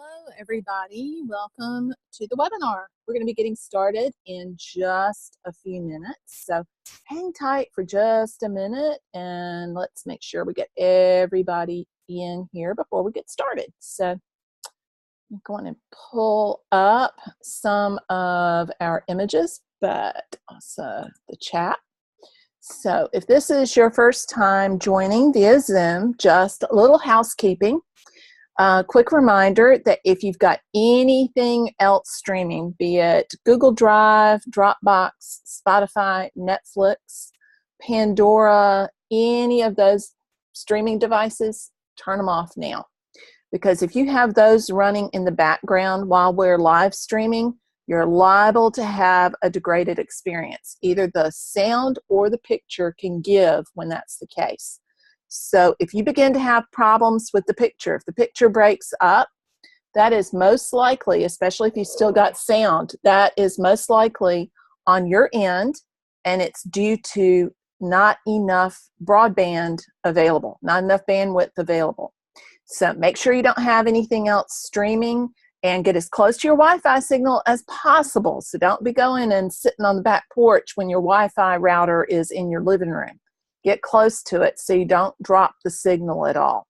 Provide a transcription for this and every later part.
Hello, everybody. Welcome to the webinar. We're going to be getting started in just a few minutes. So hang tight for just a minute and let's make sure we get everybody in here before we get started. So I'm going to pull up some of our images, but also the chat. So if this is your first time joining via Zoom, just a little housekeeping. Quick reminder that if you've got anything else streaming, be it Google Drive, Dropbox, Spotify, Netflix, Pandora, any of those streaming devices, turn them off now. Because if you have those running in the background while we're live streaming, you're liable to have a degraded experience. Either the sound or the picture can give when that's the case. So if you begin to have problems with the picture, if the picture breaks up, that is most likely, especially if you still got sound, that is most likely on your end, and it's due to not enough broadband available, not enough bandwidth available. So make sure you don't have anything else streaming and get as close to your Wi-Fi signal as possible. So don't be going and sitting on the back porch when your Wi-Fi router is in your living room. Get close to it so you don't drop the signal at all.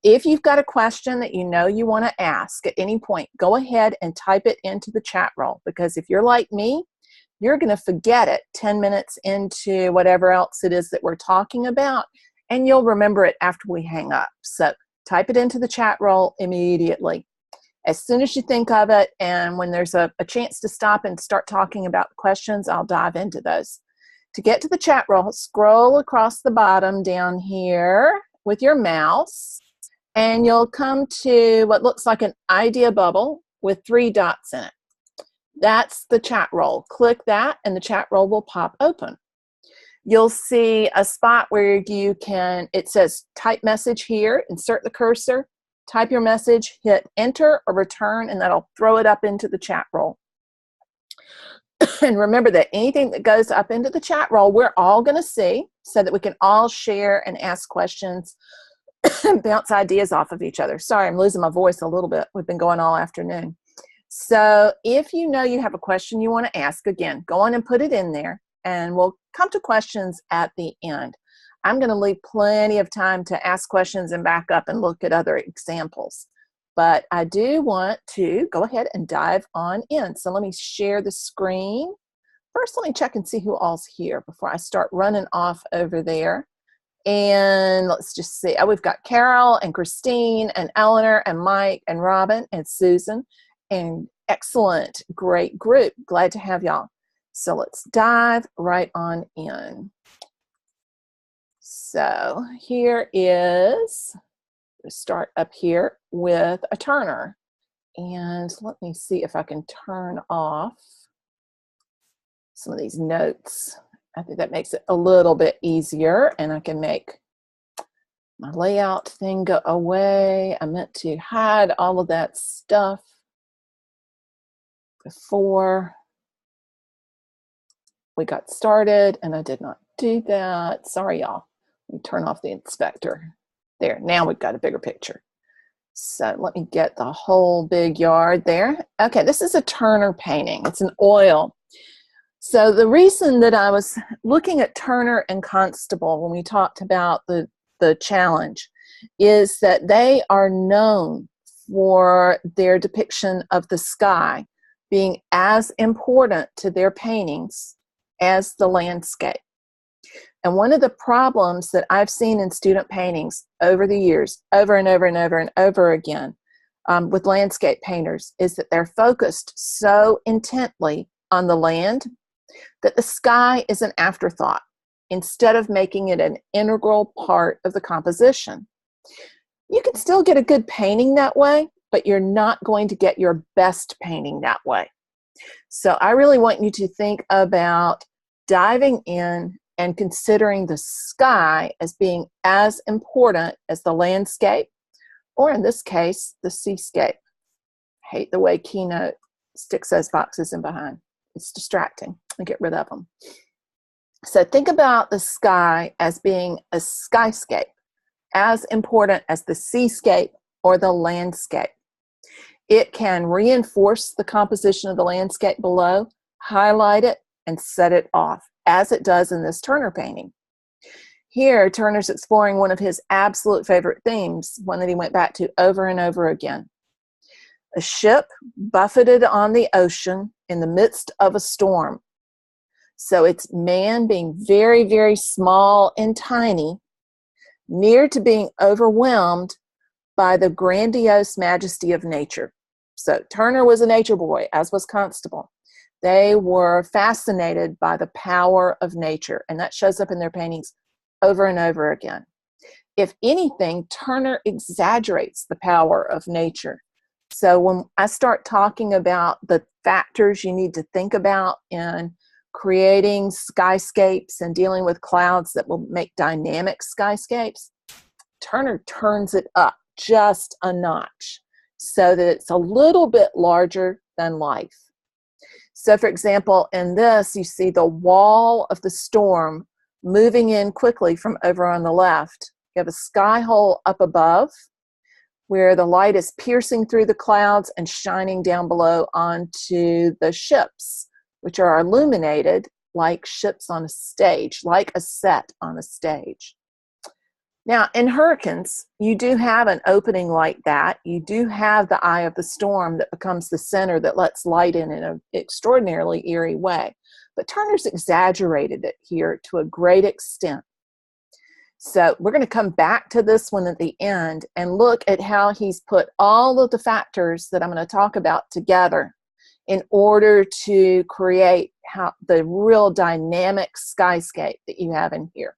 If you've got a question that you know you want to ask at any point, go ahead and type it into the chat roll, because if you're like me, you're going to forget it 10 minutes into whatever else it is that we're talking about, and you'll remember it after we hang up. So type it into the chat roll immediately. As soon as you think of it, and when there's a chance to stop and start talking about the questions, I'll dive into those. To get to the chat roll, scroll across the bottom down here with your mouse, and you'll come to what looks like an idea bubble with 3 dots in it. That's the chat roll. Click that, and the chat roll will pop open. You'll see a spot where you can, it says type message here, insert the cursor, type your message, hit enter or return, and that'll throw it up into the chat roll. And remember that anything that goes up into the chat roll, we're all going to see, so that we can all share and ask questions and bounce ideas off of each other. Sorry, I'm losing my voice a little bit. We've been going all afternoon. So if you know you have a question you want to ask, again, go on and put it in there, and we'll come to questions at the end. I'm going to leave plenty of time to ask questions and back up and look at other examples. But I do want to go ahead and dive on in. So let me share the screen. First, let me check and see who all's here before I start running off over there. And let's just see. Oh, we've got Carol and Christine and Eleanor and Mike and Robin and Susan. And excellent, great group. Glad to have y'all. So let's dive right on in. So here is... start up here with a Turner, and let me see if I can turn off some of these notes. I think that makes it a little bit easier, and I can make my layout thing go away. I meant to hide all of that stuff before we got started, and I did not do that. Sorry, y'all. Let me turn off the inspector. There, now we've got a bigger picture. So let me get the whole big yard there. Okay, this is a Turner painting. It's an oil. So the reason that I was looking at Turner and Constable when we talked about the challenge is that they are known for their depiction of the sky being as important to their paintings as the landscape. And one of the problems that I've seen in student paintings over the years, over and over and over and over again, with landscape painters, is that they're focused so intently on the land that the sky is an afterthought instead of making it an integral part of the composition. You can still get a good painting that way, but you're not going to get your best painting that way. So I really want you to think about diving in and considering the sky as being as important as the landscape, or in this case, the seascape. I hate the way Keynote sticks those boxes in behind. It's distracting. I get rid of them. So think about the sky as being a skyscape, as important as the seascape or the landscape. It can reinforce the composition of the landscape below, highlight it, and set it off, as it does in this Turner painting. Here, Turner's exploring one of his absolute favorite themes, one that he went back to over and over again. A ship buffeted on the ocean in the midst of a storm. So it's man being very, very small and tiny, near to being overwhelmed by the grandiose majesty of nature. So Turner was a nature boy, as was Constable. They were fascinated by the power of nature, and that shows up in their paintings over and over again. If anything, Turner exaggerates the power of nature. So when I start talking about the factors you need to think about in creating skyscapes and dealing with clouds that will make dynamic skyscapes, Turner turns it up just a notch so that it's a little bit larger than life. So for example, in this, you see the wall of the storm moving in quickly from over on the left. You have a sky hole up above where the light is piercing through the clouds and shining down below onto the ships, which are illuminated like ships on a stage, like a set on a stage. Now, in hurricanes, you do have an opening like that. You do have the eye of the storm that becomes the center that lets light in an extraordinarily eerie way. But Turner's exaggerated it here to a great extent. So we're going to come back to this one at the end and look at how he's put all of the factors that I'm going to talk about together in order to create the real dynamic skyscape that you have in here.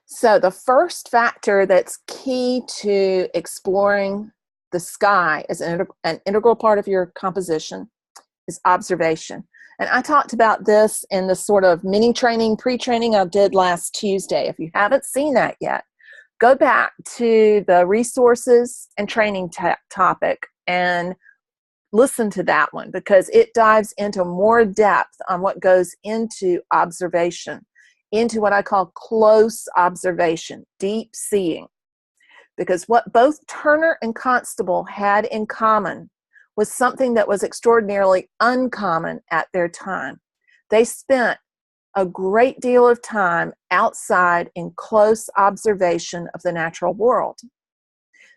So the first factor that's key to exploring the sky as an integral part of your composition is observation. And I talked about this in the sort of mini training, pre-training I did last Tuesday. If you haven't seen that yet, go back to the resources and training topic and listen to that one, because it dives into more depth on what goes into observation, into what I call close observation, deep seeing. Because what both Turner and Constable had in common was something that was extraordinarily uncommon at their time. They spent a great deal of time outside in close observation of the natural world.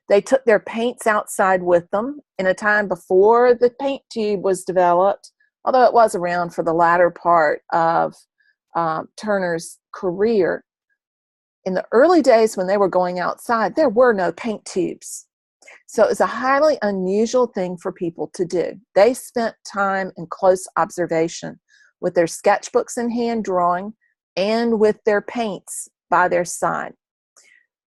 They took their paints outside with them in a time before the paint tube was developed, although it was around for the latter part of Turner's career. In the early days when they were going outside, there were no paint tubes. So it was a highly unusual thing for people to do. They spent time in close observation with their sketchbooks in hand drawing and with their paints by their side.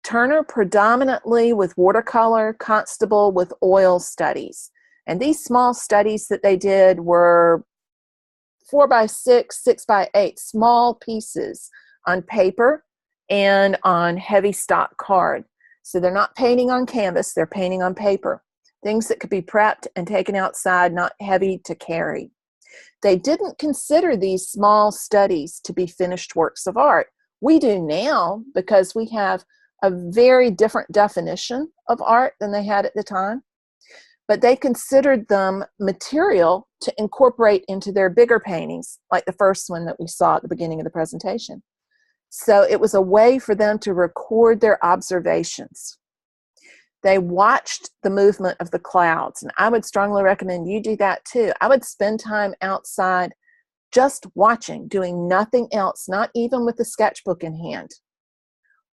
Turner predominantly with watercolor, Constable with oil studies. And these small studies that they did were 4x6, 6x8, small pieces on paper and on heavy stock card. So they're not painting on canvas, they're painting on paper. Things that could be prepped and taken outside, not heavy to carry. They didn't consider these small studies to be finished works of art. We do now, because we have a very different definition of art than they had at the time. But they considered them material to incorporate into their bigger paintings, like the first one that we saw at the beginning of the presentation. So it was a way for them to record their observations. They watched the movement of the clouds, and I would strongly recommend you do that too. I would spend time outside just watching, doing nothing else, not even with the sketchbook in hand.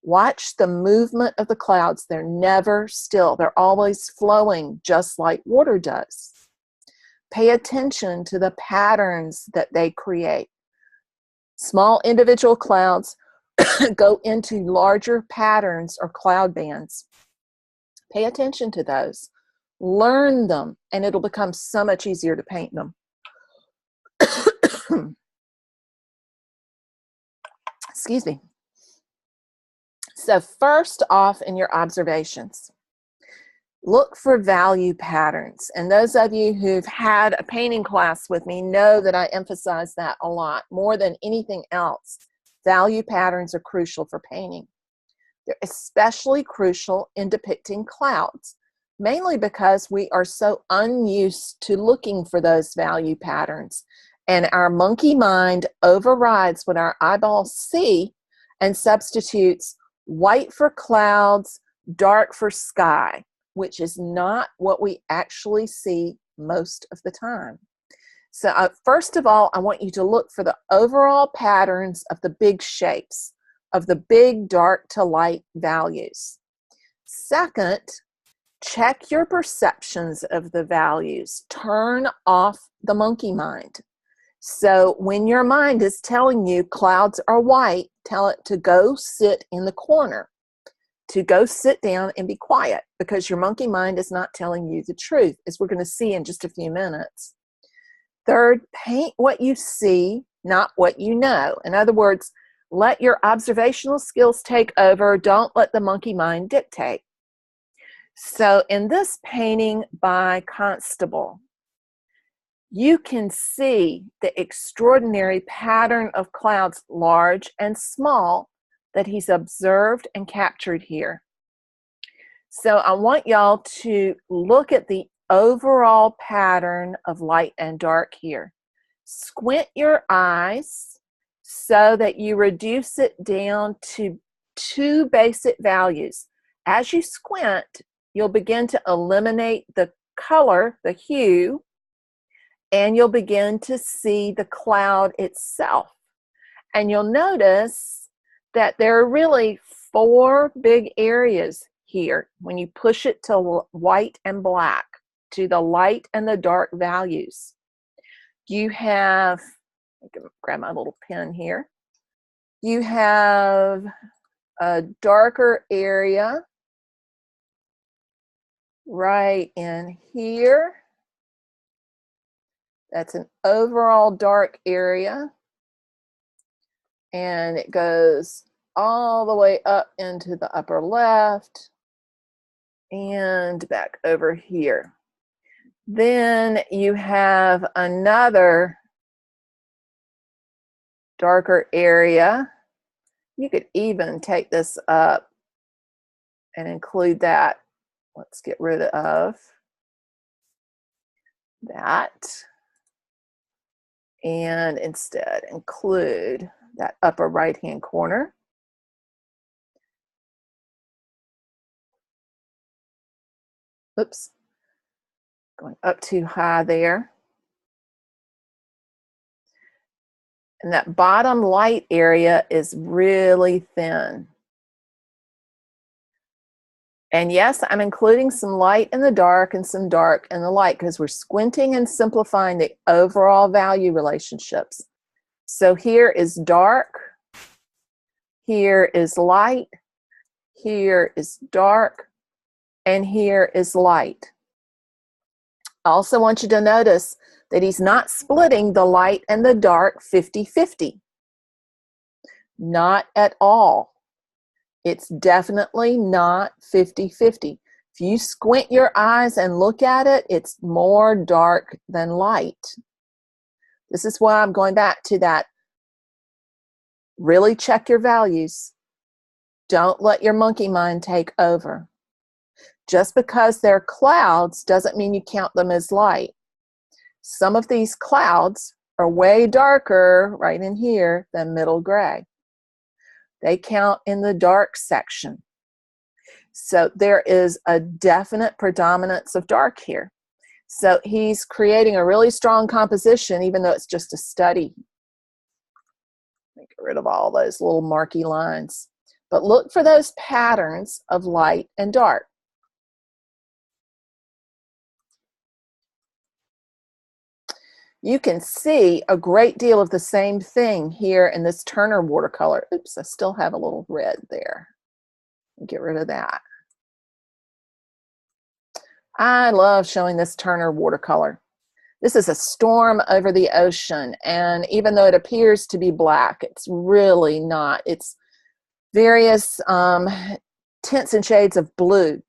Watch the movement of the clouds. They're never still. They're always flowing, just like water does. Pay attention to the patterns that they create. Small individual clouds go into larger patterns or cloud bands. Pay attention to those. Learn them, and it'll become so much easier to paint them. Excuse me. So first off, in your observations, look for value patterns. And those of you who've had a painting class with me know that I emphasize that a lot. More than anything else, value patterns are crucial for painting. They're especially crucial in depicting clouds, mainly because we are so unused to looking for those value patterns. And our monkey mind overrides what our eyeballs see and substitutes white for clouds, dark for sky, which is not what we actually see most of the time. So first of all, I want you to look for the overall patterns of the big shapes, of the big dark to light values. Second, check your perceptions of the values. Turn off the monkey mind. So when your mind is telling you clouds are white, tell it to go sit in the corner, to go sit down and be quiet, because your monkey mind is not telling you the truth, as we're going to see in just a few minutes. Third, paint what you see, not what you know. In other words, let your observational skills take over. Don't let the monkey mind dictate. So in this painting by Constable, you can see the extraordinary pattern of clouds, large and small, that he's observed and captured here. So I want y'all to look at the overall pattern of light and dark here. Squint your eyes so that you reduce it down to 2 basic values. As you squint, you'll begin to eliminate the color, the hue, and you'll begin to see the cloud itself. And you'll notice that there are really 4 big areas here when you push it to white and black, to the light and the dark values. You have, I can grab my little pen here. You have a darker area right in here. That's an overall dark area. And it goes all the way up into the upper left and back over here. Then you have another darker area. You could even take this up and include that. Let's get rid of that. And instead include that upper right-hand corner. Oops, going up too high there. And that bottom light area is really thin. And yes, I'm including some light in the dark and some dark in the light because we're squinting and simplifying the overall value relationships. So here is dark, here is light, here is dark, and here is light. I also want you to notice that he's not splitting the light and the dark 50-50. Not at all. It's definitely not 50-50. If you squint your eyes and look at it, it's more dark than light. This is why I'm going back to that. Really check your values. Don't let your monkey mind take over. Just because they're clouds doesn't mean you count them as light. Some of these clouds are way darker right in here than middle gray. They count in the dark section. So there is a definite predominance of dark here. So he's creating a really strong composition, even though it's just a study. Get rid of all those little marky lines. But look for those patterns of light and dark. You can see a great deal of the same thing here in this Turner watercolor. Oops, I still have a little red there. Get rid of that. I love showing this Turner watercolor. This is a storm over the ocean, and even though it appears to be black, it's really not. It's various tints and shades of blue.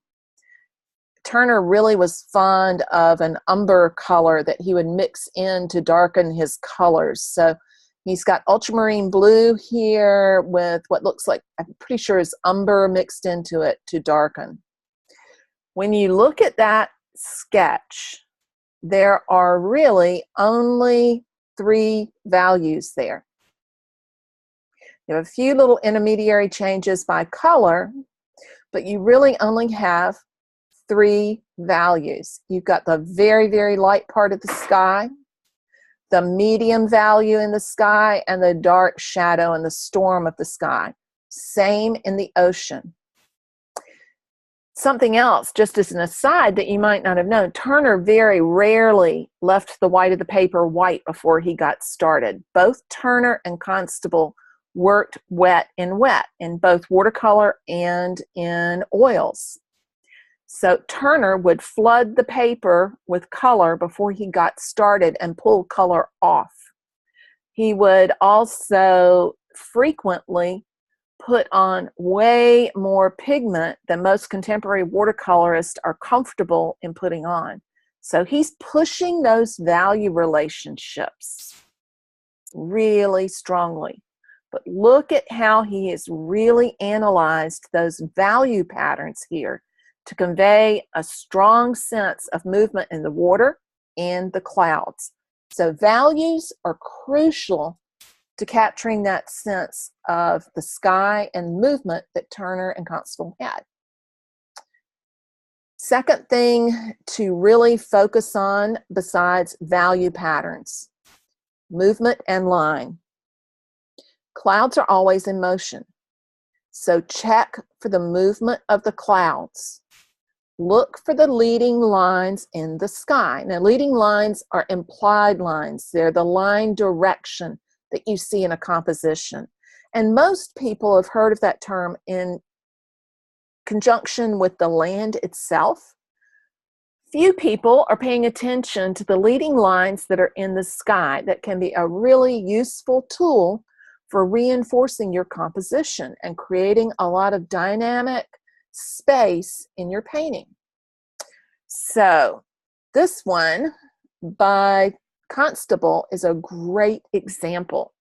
Turner really was fond of an umber color that he would mix in to darken his colors. So He's got ultramarine blue here with what looks like, I'm pretty sure is umber mixed into it to darken. When you look at that sketch, there are really only 3 values there. You have a few little intermediary changes by color, but you really only have 3 values. You've got the very, very light part of the sky, the medium value in the sky, and the dark shadow and the storm of the sky. Same in the ocean. Something else, just as an aside that you might not have known, Turner very rarely left the white of the paper white before he got started. Both Turner and Constable worked wet in both watercolor and in oils. So Turner would flood the paper with color before he got started and pull color off. He would also frequently put on way more pigment than most contemporary watercolorists are comfortable in putting on. So he's pushing those value relationships really strongly. But look at how he has really analyzed those value patterns here to convey a strong sense of movement in the water and the clouds. So values are crucial to capturing that sense of the sky and movement that Turner and Constable had. Second thing to really focus on besides value patterns, movement and line. Clouds are always in motion, so check for the movement of the clouds. Look for the leading lines in the sky. Now, leading lines are implied lines. They're the line direction that you see in a composition. And most people have heard of that term in conjunction with the land itself. Few people are paying attention to the leading lines that are in the sky. That can be a really useful tool for reinforcing your composition and creating a lot of dynamic space in your painting. So this one by Constable is a great example.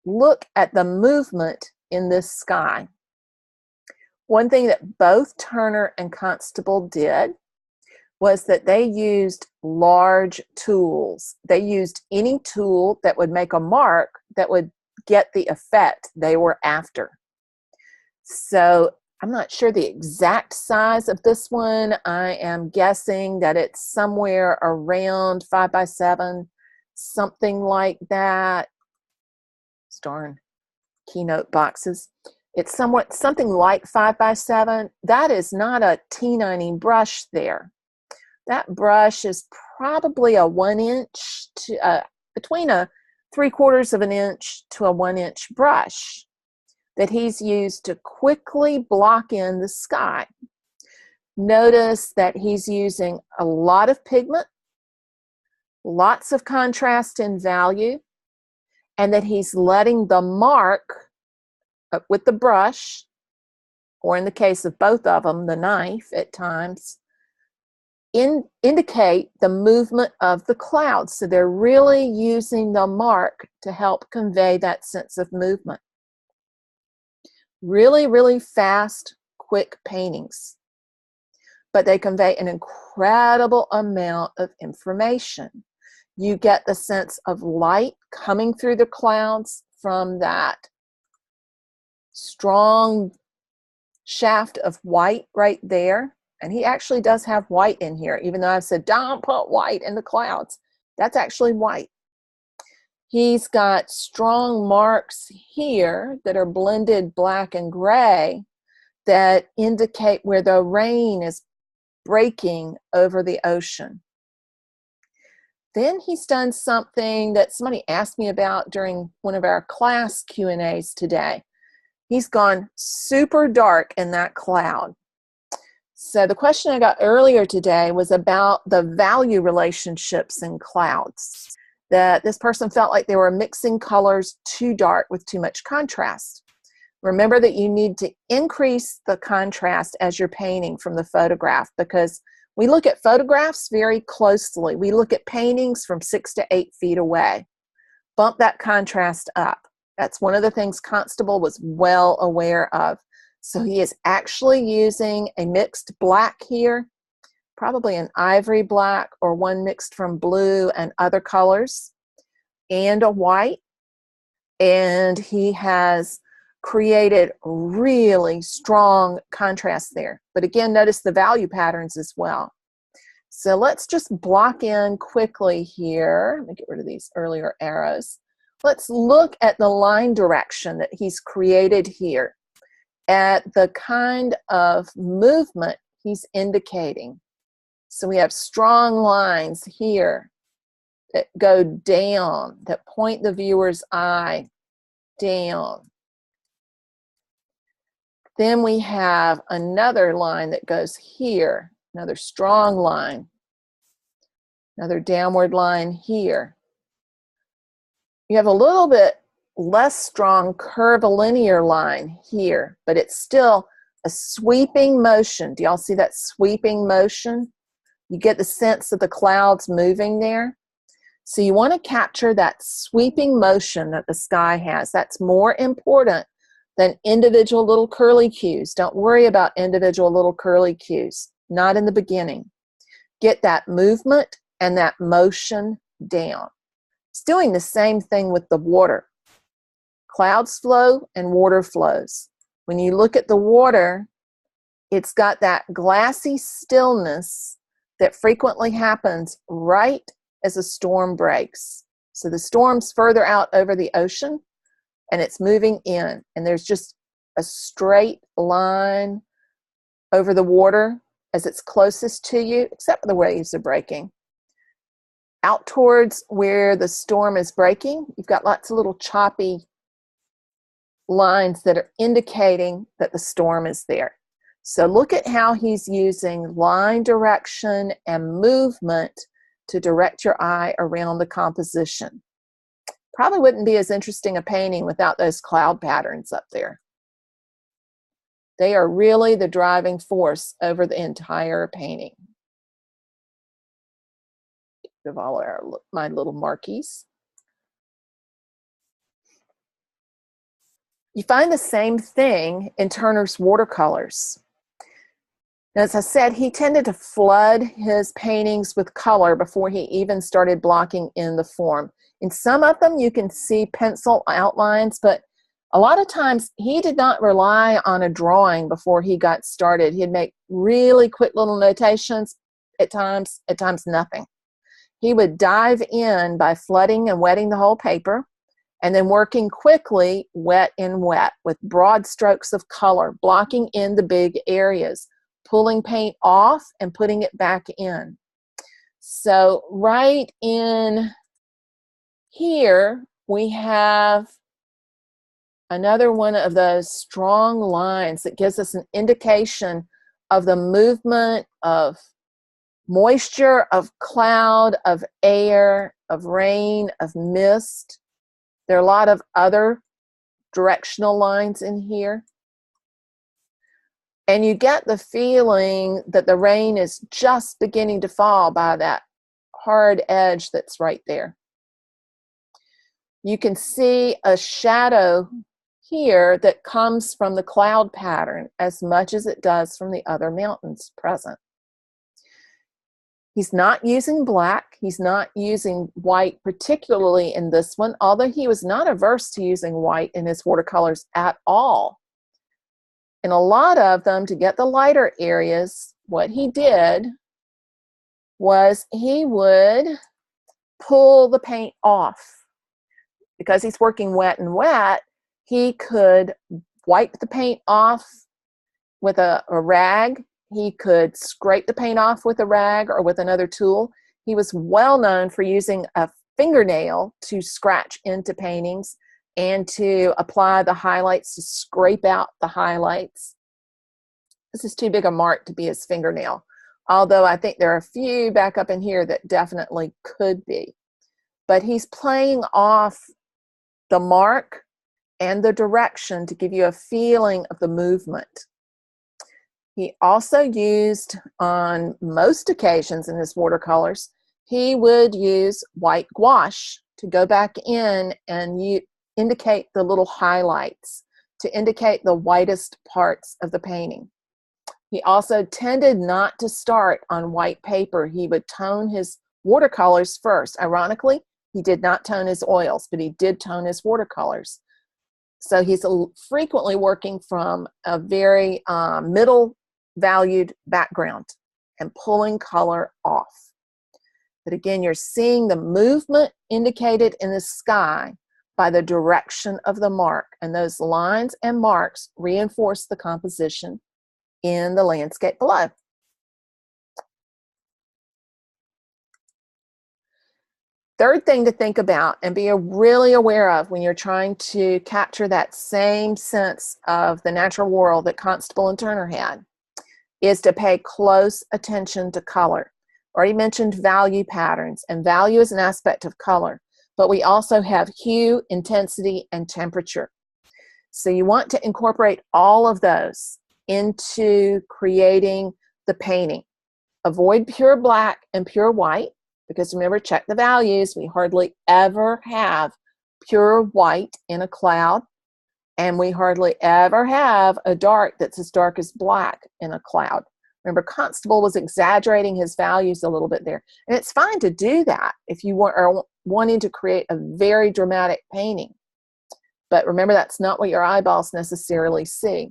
Look at the movement in this sky. One thing that both Turner and Constable did was that they used large tools. They used any tool that would make a mark that would get the effect they were after. So I'm not sure the exact size of this one. I am guessing that it's somewhere around 5x7, something like that. Darn keynote boxes. It's something like 5x7. That is not a T90 brush there. That brush is probably a 1 inch to between a 3/4 of an inch to a 1 inch brush that he's used to quickly block in the sky. Notice that he's using a lot of pigment, lots of contrast in value, and that he's letting the mark with the brush, or in the case of both of them, the knife at times, indicate the movement of the clouds. So they're really using the mark to help convey that sense of movement. Really, really fast, quick paintings. But they convey an incredible amount of information. You get the sense of light coming through the clouds from that strong shaft of white right there. And he actually does have white in here, even though I've said, don't put white in the clouds. That's actually white. He's got strong marks here that are blended black and gray that indicate where the rain is breaking over the ocean. Then he's done something that somebody asked me about during one of our class Q&As today. He's gone super dark in that cloud. So the question I got earlier today was about the value relationships in clouds. That this person felt like they were mixing colors too dark with too much contrast. Remember that you need to increase the contrast as you're painting from the photograph, because we look at photographs very closely. We look at paintings from 6 to 8 feet away. bump that contrast up. That's one of the things Constable was well aware of. So he is actually using a mixed black here, probably an ivory black or one mixed from blue and other colors, and a white. And he has created really strong contrast there. But again, notice the value patterns as well. So let's just block in quickly here. Let me get rid of these earlier arrows. Let's look at the line direction that he's created here, at the kind of movement he's indicating. So we have strong lines here that go down, that point the viewer's eye down. Then we have another line that goes here, another strong line, another downward line here. You have a little bit less strong curvilinear line here, but it's still a sweeping motion. Do y'all see that sweeping motion? You get the sense of the clouds moving there. So you want to capture that sweeping motion that the sky has. That's more important than individual little curly cues. Don't worry about individual little curly cues, not in the beginning. Get that movement and that motion down. It's doing the same thing with the water. Clouds flow and water flows. When you look at the water, it's got that glassy stillness that frequently happens right as a storm breaks. So the storm's further out over the ocean and it's moving in, and there's just a straight line over the water as it's closest to you, except for the waves are breaking. Out towards where the storm is breaking, you've got lots of little choppy lines that are indicating that the storm is there. So look at how he's using line direction and movement to direct your eye around the composition. Probably wouldn't be as interesting a painting without those cloud patterns up there. They are really the driving force over the entire painting. Of all my little marquees. You find the same thing in Turner's watercolors. As I said, he tended to flood his paintings with color before he even started blocking in the form. In some of them, you can see pencil outlines, but a lot of times he did not rely on a drawing before he got started. He'd make really quick little notations, at times nothing. He would dive in by flooding and wetting the whole paper, and then working quickly, wet and wet, with broad strokes of color, blocking in the big areas, pulling paint off and putting it back in. So right in here, we have another one of those strong lines that gives us an indication of the movement of moisture, of cloud, of air, of rain, of mist. There are a lot of other directional lines in here. And you get the feeling that the rain is just beginning to fall by that hard edge that's right there. You can see a shadow here that comes from the cloud pattern as much as it does from the other mountains present. He's not using black. He's not using white, particularly in this one, although he was not averse to using white in his watercolors at all. In a lot of them, to get the lighter areas, what he did was he would pull the paint off. Because he's working wet and wet, he could wipe the paint off with a rag. He could scrape the paint off with a rag or with another tool. He was well known for using a fingernail to scratch into paintings and to apply the highlights, to scrape out the highlights. This is too big a mark to be his fingernail, although I think there are a few back up in here that definitely could be. But he's playing off the mark and the direction to give you a feeling of the movement. He also used, on most occasions in his watercolors, he would use white gouache to go back in and you indicate the little highlights, to indicate the whitest parts of the painting. He also tended not to start on white paper. He would tone his watercolors first. Ironically, he did not tone his oils, but he did tone his watercolors. So he's frequently working from a very middle valued background and pulling color off. But again, you're seeing the movement indicated in the sky by the direction of the mark, and those lines and marks reinforce the composition in the landscape below. Third thing to think about and be really aware of when you're trying to capture that same sense of the natural world that Constable and Turner had is to pay close attention to color. Already mentioned value patterns, and value is an aspect of color, but we also have hue, intensity, and temperature. So you want to incorporate all of those into creating the painting. Avoid pure black and pure white, because remember, check the values. We hardly ever have pure white in a cloud, and we hardly ever have a dark that's as dark as black in a cloud. Remember, Constable was exaggerating his values a little bit there. And it's fine to do that if you are wanting to create a very dramatic painting. But remember, that's not what your eyeballs necessarily see.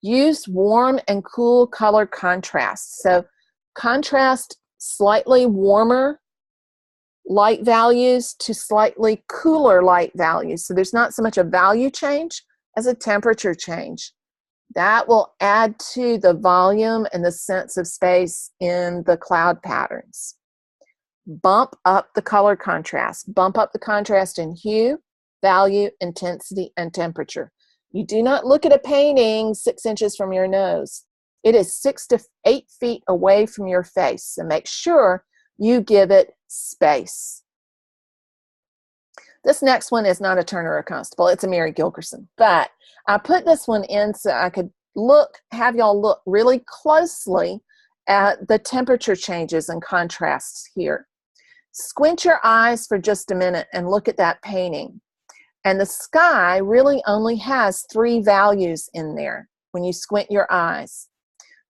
Use warm and cool color contrast. So contrast slightly warmer light values to slightly cooler light values. So there's not so much a value change as a temperature change. That will add to the volume and the sense of space in the cloud patterns. Bump up the color contrast. Bump up the contrast in hue, value, intensity, and temperature. You do not look at a painting 6 inches from your nose. It is 6 to 8 feet away from your face, so make sure you give it space. This next one is not a Turner or Constable, it's a Mary Gilkerson, but I put this one in so I could have y'all look really closely at the temperature changes and contrasts here. Squint your eyes for just a minute and look at that painting. And the sky really only has 3 values in there when you squint your eyes.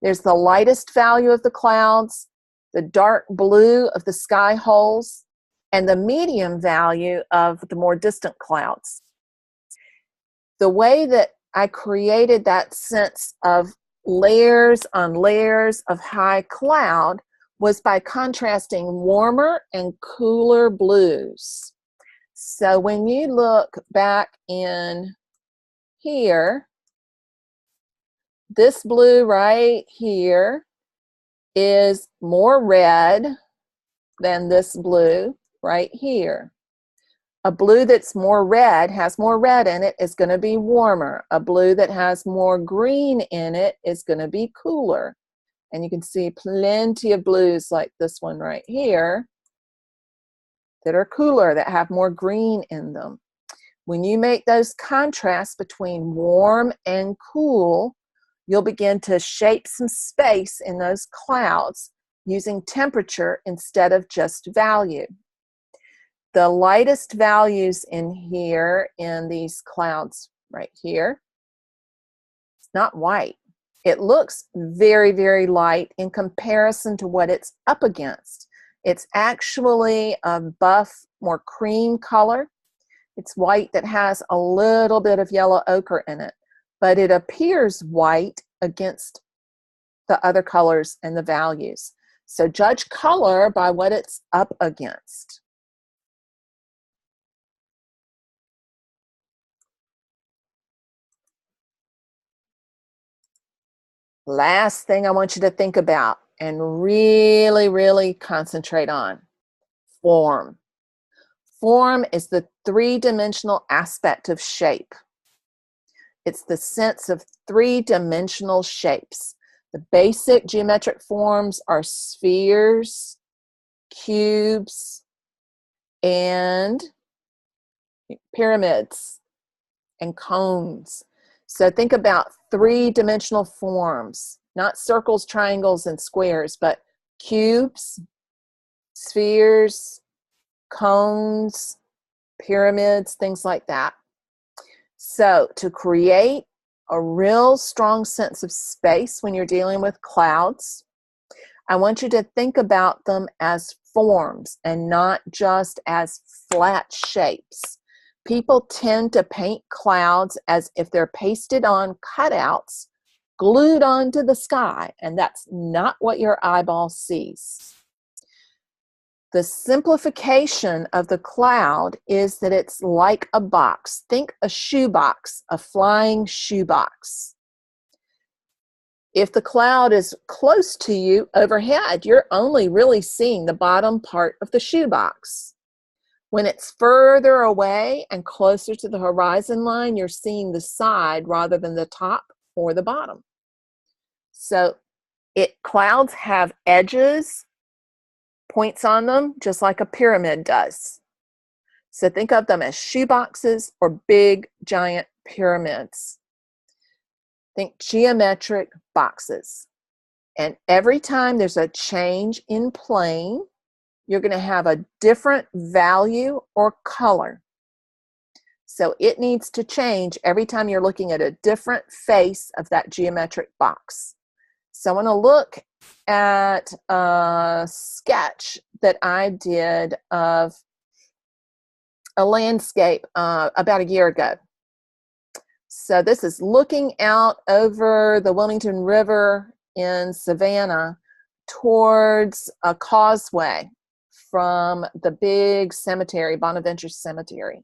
There's the lightest value of the clouds, the dark blue of the sky holes, and the medium value of the more distant clouds. The way that I created that sense of layers on layers of high cloud was by contrasting warmer and cooler blues. So when you look back in here, this blue right here is more red than this blue right here. A blue that's more red, has more red in it, is going to be warmer. A blue that has more green in it is going to be cooler. And you can see plenty of blues like this one right here that are cooler, that have more green in them. When you make those contrasts between warm and cool, you'll begin to shape some space in those clouds using temperature instead of just value. The lightest values in here, in these clouds right here, it's not white. It looks very, very light in comparison to what it's up against. It's actually a buff, more cream color. It's white that has a little bit of yellow ochre in it, but it appears white against the other colors and the values. So judge color by what it's up against. Last thing I want you to think about and really, really concentrate on: form. Form is the 3-dimensional aspect of shape. It's the sense of 3-dimensional shapes. The basic geometric forms are spheres, cubes, and pyramids and cones. So think about 3-dimensional forms, not circles, triangles, and squares, but cubes, spheres, cones, pyramids, things like that. So to create a real strong sense of space when you're dealing with clouds, I want you to think about them as forms and not just as flat shapes. People tend to paint clouds as if they're pasted on cutouts, glued onto the sky, and that's not what your eyeball sees. The simplification of the cloud is that it's like a box. Think a shoebox, a flying shoebox. If the cloud is close to you overhead, you're only really seeing the bottom part of the shoebox. When it's further away and closer to the horizon line, you're seeing the side rather than the top or the bottom. So clouds have edges, points on them, just like a pyramid does. So think of them as shoeboxes or big, giant pyramids. Think geometric boxes. And every time there's a change in plane, you're going to have a different value or color. So it needs to change every time you're looking at a different face of that geometric box. So I want to look at a sketch that I did of a landscape about a year ago. So this is looking out over the Wilmington River in Savannah towards a causeway from the big cemetery, Bonaventure Cemetery.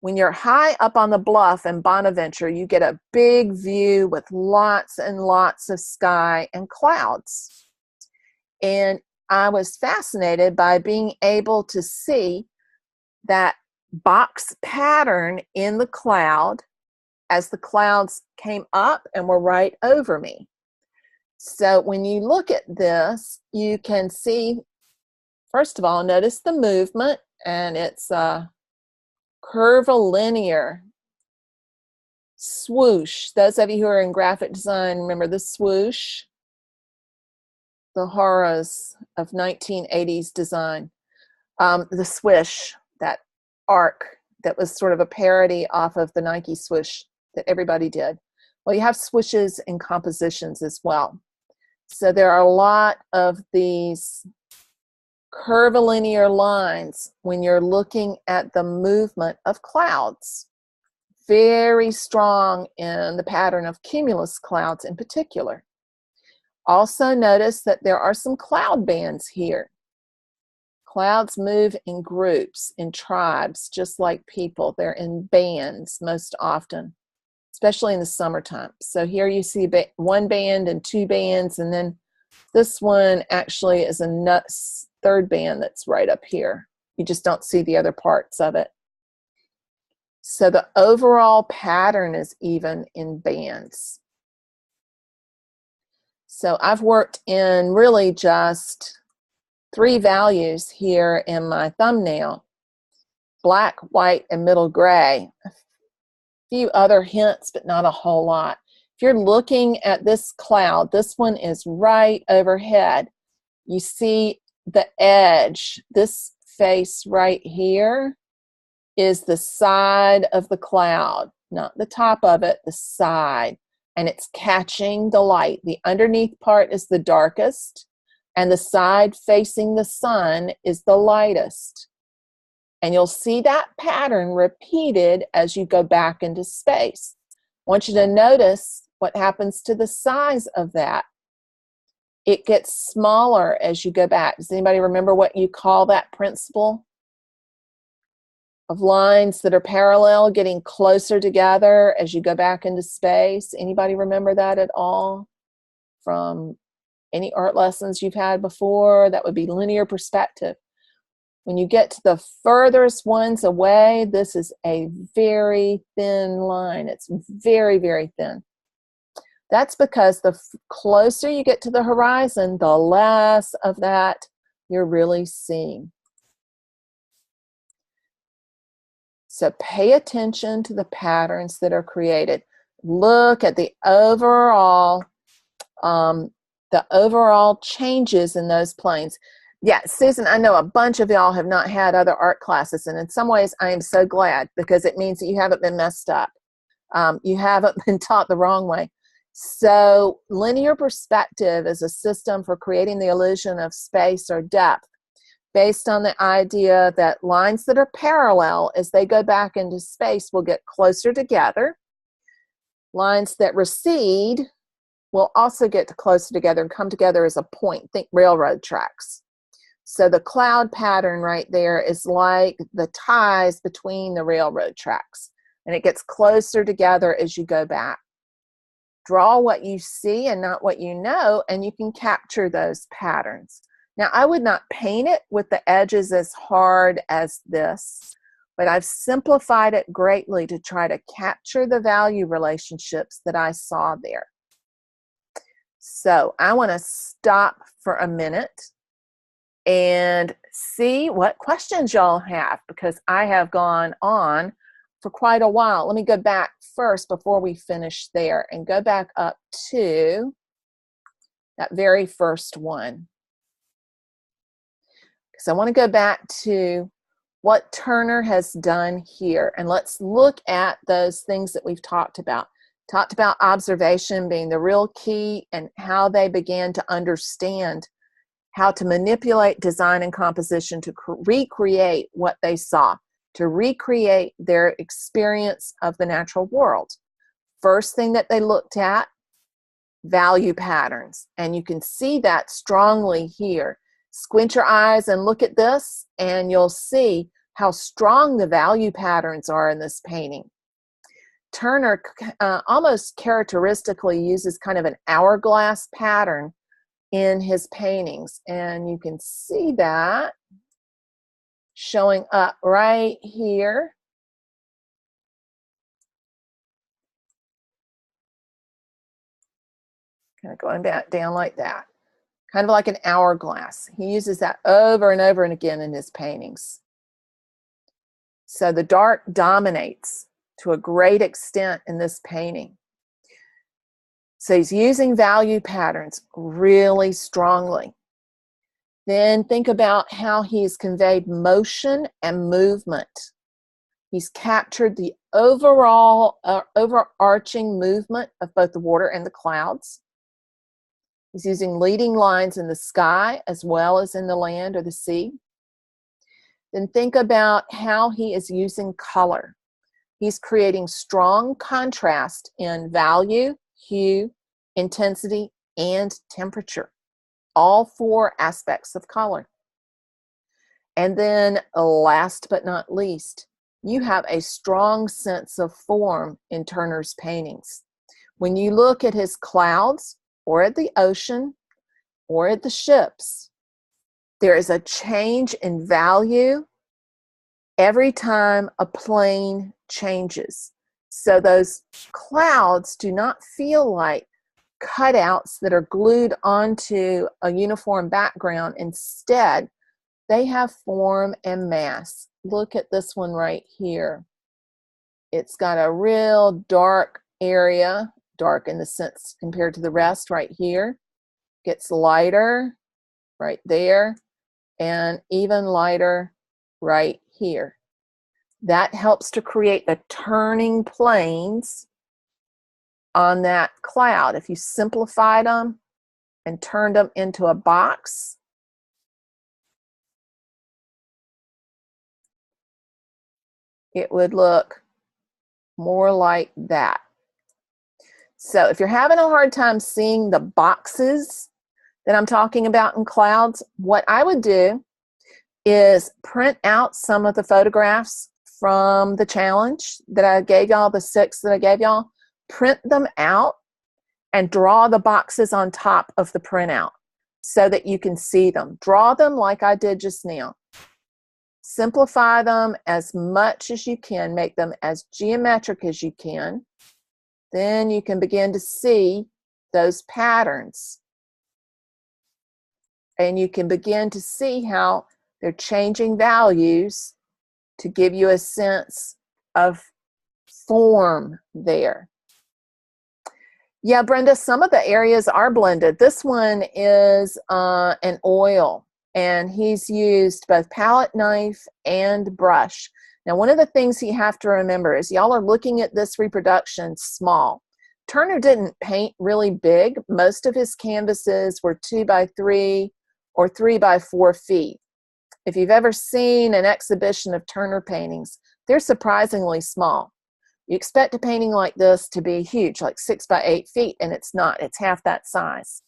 When you're high up on the bluff in Bonaventure, you get a big view with lots and lots of sky and clouds. And I was fascinated by being able to see that box pattern in the cloud as the clouds came up and were right over me. So when you look at this, you can see, first of all, notice the movement, and it's a curvilinear swoosh. Those of you who are in graphic design remember the swoosh, the horrors of 1980s design. The swish, that arc that was sort of a parody off of the Nike swoosh that everybody did. Well, you have swooshes in compositions as well. So there are a lot of these curvilinear lines when you're looking at the movement of clouds. Very strong in the pattern of cumulus clouds in particular. Also notice that there are some cloud bands here. Clouds move in groups, in tribes, just like people. They're in bands most often, especially in the summertime. So here you see one band and two bands, and then this one actually is a third band that's right up here. You just don't see the other parts of it. So the overall pattern is even in bands. So I've worked in really just 3 values here in my thumbnail: black, white, and middle gray. A few other hints, but not a whole lot. If you're looking at this cloud, this one is right overhead. You see the edge. This face right here is the side of the cloud, not the top of it, the side. And it's catching the light. The underneath part is the darkest, and the side facing the sun is the lightest. And you'll see that pattern repeated as you go back into space. I want you to notice what happens to the size of that. It gets smaller as you go back. Does anybody remember what you call that principle of lines that are parallel getting closer together as you go back into space? Anybody remember that at all from any art lessons you've had before? That would be linear perspective. When you get to the furthest ones away, this is a very thin line. It's very, very thin. That's because the closer you get to the horizon, the less of that you're really seeing. So pay attention to the patterns that are created. Look at the overall changes in those planes. Yeah, Susan, I know a bunch of y'all have not had other art classes, and in some ways I am so glad, because it means that you haven't been messed up. You haven't been taught the wrong way. So linear perspective is a system for creating the illusion of space or depth based on the idea that lines that are parallel as they go back into space will get closer together. Lines that recede will also get closer together and come together as a point. Think railroad tracks. So the cloud pattern right there is like the ties between the railroad tracks, and it gets closer together as you go back. Draw what you see and not what you know, and you can capture those patterns. Now, I would not paint it with the edges as hard as this, but I've simplified it greatly to try to capture the value relationships that I saw there. So I want to stop for a minute and see what questions y'all have, because I have gone on for quite a while. Let me go back first before we finish there and go back up to that very first one. So I want to go back to what Turner has done here, and let's look at those things that we've talked about. Talked about observation being the real key, and how they began to understand how to manipulate design and composition to recreate what they saw, to recreate their experience of the natural world. First thing that they looked at, value patterns, and you can see that strongly here. Squint your eyes and look at this, and you'll see how strong the value patterns are in this painting. Turner almost characteristically uses kind of an hourglass pattern in his paintings, and you can see that showing up right here. Kind of going back down like that, kind of like an hourglass. He uses that over and over and again in his paintings. So the dark dominates to a great extent in this painting. So he's using value patterns really strongly. Then think about how he's conveyed motion and movement. He's captured the overall overarching movement of both the water and the clouds. He's using leading lines in the sky as well as in the land or the sea. Then think about how he is using color. He's creating strong contrast in value, hue, intensity, and temperature. All four aspects of color. And then last but not least, you have a strong sense of form in Turner's paintings. When you look at his clouds, or at the ocean, or at the ships, there is a change in value every time a plane changes. So those clouds do not feel like cutouts that are glued onto a uniform background. Instead, they have form and mass. Look at this one right here. It's got a real dark area, dark in the sense compared to the rest right here. Gets lighter right there, and even lighter right here. That helps to create the turning planes on that cloud. If you simplified them and turned them into a box, it would look more like that. So if you're having a hard time seeing the boxes that I'm talking about in clouds, what I would do is print out some of the photographs from the challenge that I gave y'all, the 6 that I gave y'all, print them out and draw the boxes on top of the printout so that you can see them. Draw them like I did just now. Simplify them as much as you can, make them as geometric as you can. Then you can begin to see those patterns. And you can begin to see how they're changing values to give you a sense of form there. Yeah, Brenda, some of the areas are blended. This one is an oil, and he's used both palette knife and brush. Now, one of the things you have to remember is y'all are looking at this reproduction small. Turner didn't paint really big. Most of his canvases were 2 by 3 or 3 by 4 feet. If you've ever seen an exhibition of Turner paintings, they're surprisingly small. You expect a painting like this to be huge, like 6 by 8 feet, and it's not. It's half that size.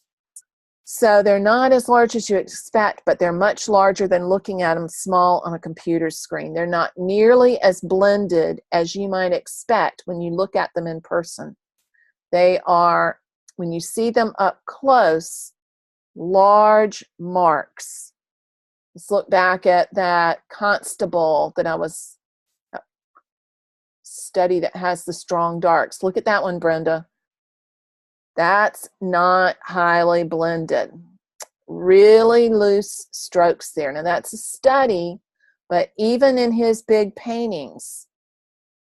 So they're not as large as you expect, but they're much larger than looking at them small on a computer screen. They're not nearly as blended as you might expect when you look at them in person. They are, when you see them up close, large marks. Let's look back at that Constable that I was study that has the strong darks. Look at that one, Brenda. That's not highly blended. Really loose strokes there. Now that's a study, but even in his big paintings,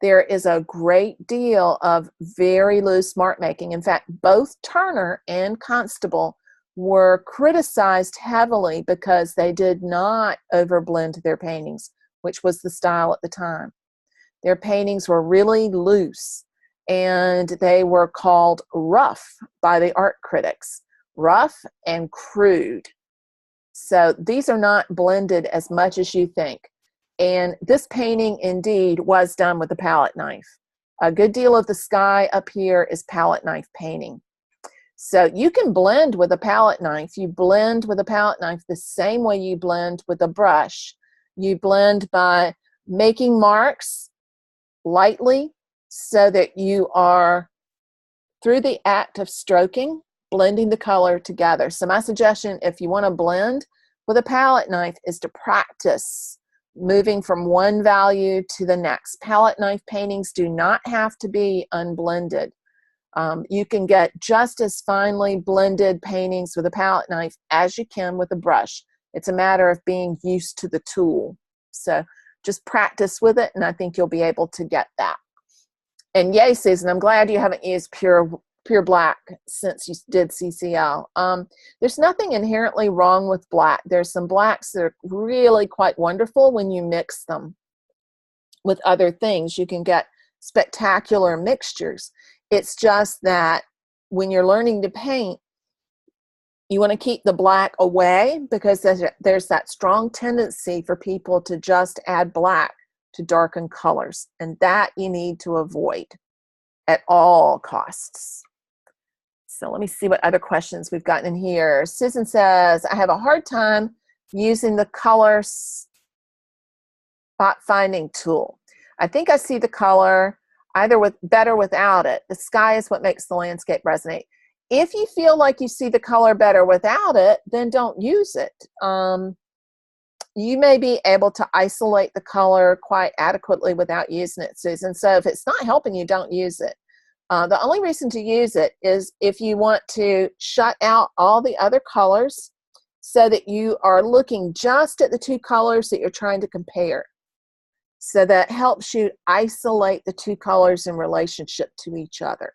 there is a great deal of very loose mark making. In fact, both Turner and Constable were criticized heavily because they did not overblend their paintings, which was the style at the time. Their paintings were really loose, and they were called rough by the art critics, rough and crude. So these are not blended as much as you think. And this painting indeed was done with a palette knife. A good deal of the sky up here is palette knife painting. So you can blend with a palette knife. You blend with a palette knife the same way you blend with a brush. You blend by making marks lightly so that you are, through the act of stroking, blending the color together. So my suggestion, if you want to blend with a palette knife, is to practice moving from one value to the next. Palette knife paintings do not have to be unblended. You can get just as finely blended paintings with a palette knife as you can with a brush. It's a matter of being used to the tool. So just practice with it, and I think you'll be able to get that. And yay, Susan, I'm glad you haven't used pure black since you did CCL. There's nothing inherently wrong with black. There's some blacks that are really quite wonderful when you mix them with other things. You can get spectacular mixtures. It's just that when you're learning to paint, you want to keep the black away, because there's that strong tendency for people to just add black to darken colors, and that you need to avoid at all costs. So let me see what other questions we've gotten in here. Susan says, I have a hard time using the color spot finding tool. I think I see the color either better without it. The sky is what makes the landscape resonate. If you feel like you see the color better without it, then don't use it. You may be able to isolate the color quite adequately without using it, Susan. So if it's not helping you, don't use it. The only reason to use it is if you want to shut out all the other colors so that you are looking just at the two colors that you're trying to compare. So that helps you isolate the two colors in relationship to each other.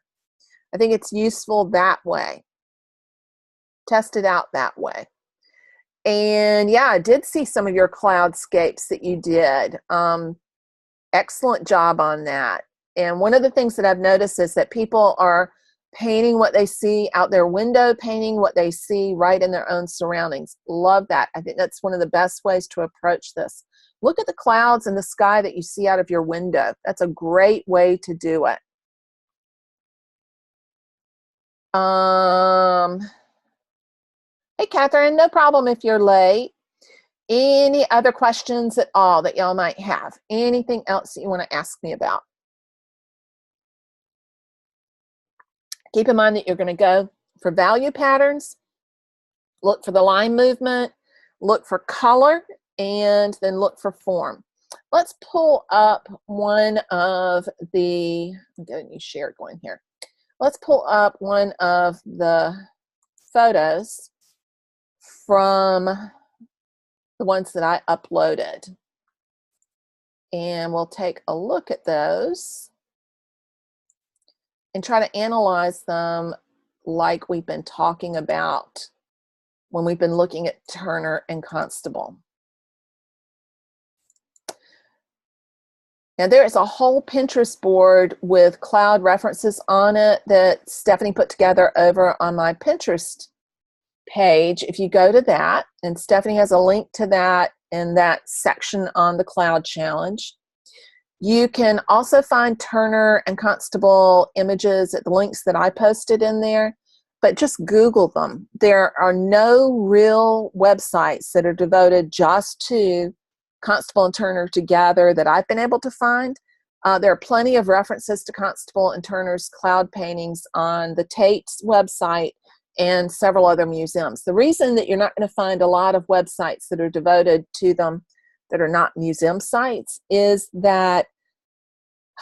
I think it's useful that way. Test it out that way. And yeah, I did see some of your cloudscapes that you did. Excellent job on that. And one of the things that I've noticed is that people are painting what they see out their window, painting what they see right in their own surroundings. Love that. I think that's one of the best ways to approach this. Look at the clouds and the sky that you see out of your window. That's a great way to do it. Hey, Catherine, no problem if you're late. Any other questions at all that y'all might have? Anything else that you want to ask me about? Keep in mind that you're going to go for value patterns, look for the line movement, look for color, and then look for form. Let's pull up one of the, I'm getting you shared going here. Let's pull up one of the photos from the ones that I uploaded. And we'll take a look at those and try to analyze them like we've been talking about when we've been looking at Turner and Constable. Now there's a whole Pinterest board with cloud references on it that Stephanie put together over on my Pinterest page. If you go to that, and Stephanie has a link to that in that section on the cloud challenge. You can also find Turner and Constable images at the links that I posted in there, but just Google them. There are no real websites that are devoted just to Constable and Turner together that I've been able to find. There are plenty of references to Constable and Turner's cloud paintings on the Tate's website and several other museums. The reason that you're not going to find a lot of websites that are devoted to them that are not museum sites is that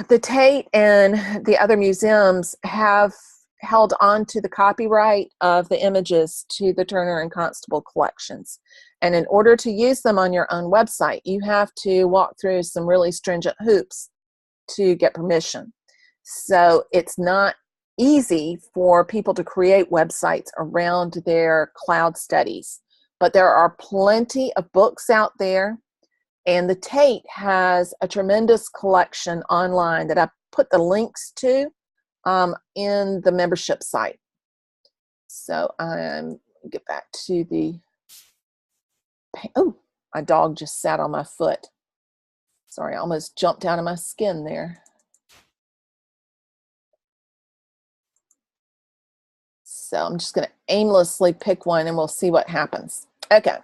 the Tate and the other museums have held on to the copyright of the images to the Turner and Constable collections. And in order to use them on your own website, you have to walk through some really stringent hoops to get permission. So it's not easy for people to create websites around their cloud studies, but there are plenty of books out there, and the Tate has a tremendous collection online that I put the links to in the membership site. So get back to the, oh, my dog just sat on my foot. Sorry, I almost jumped out of my skin there. So I'm just going to aimlessly pick one and we'll see what happens. Okay.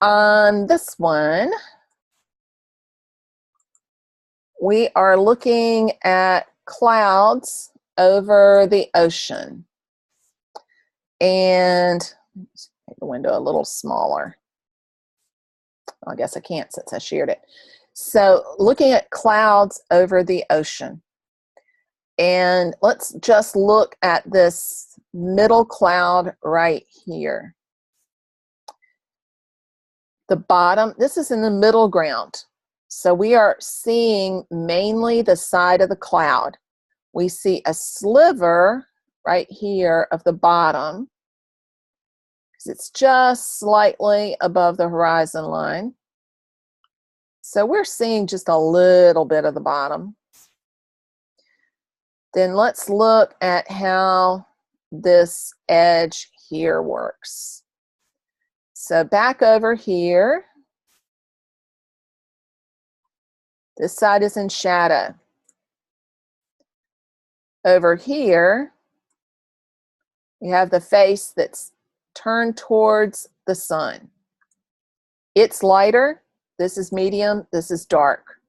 On this one, we are looking at clouds over the ocean. And let's make the window a little smaller. I guess I can't since I shared it. So looking at clouds over the ocean. And let's just look at this middle cloud right here. The bottom, this is in the middle ground. So we are seeing mainly the side of the cloud. We see a sliver right here of the bottom, because it's just slightly above the horizon line. So we're seeing just a little bit of the bottom. Then let's look at how this edge here works. So back over here, this side is in shadow. Over here, we have the face that's turned towards the sun. It's lighter, this is medium, this is dark.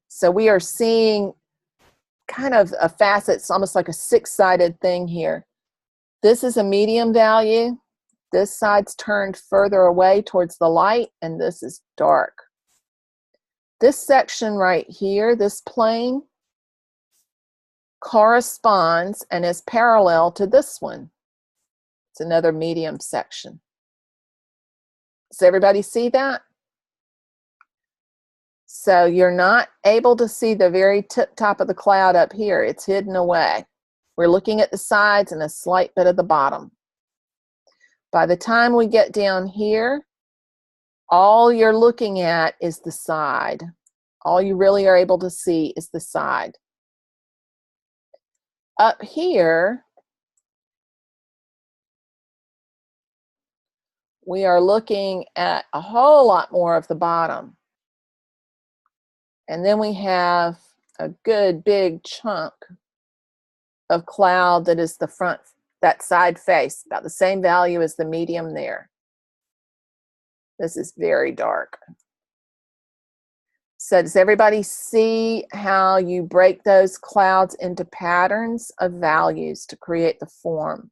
So we are seeing kind of a facet, it's almost like a six-sided thing here. This is a medium value. This side's turned further away towards the light, and this is dark. This section right here, this plane, corresponds and is parallel to this one. It's another medium section. Does everybody see that? So you're not able to see the very tip top of the cloud up here. It's hidden away. We're looking at the sides and a slight bit of the bottom. By the time we get down here, all you're looking at is the side. All you really are able to see is the side. Up here, we are looking at a whole lot more of the bottom. And then we have a good big chunk of cloud that is the front, that side face, about the same value as the medium there. This is very dark. So does everybody see how you break those clouds into patterns of values to create the form?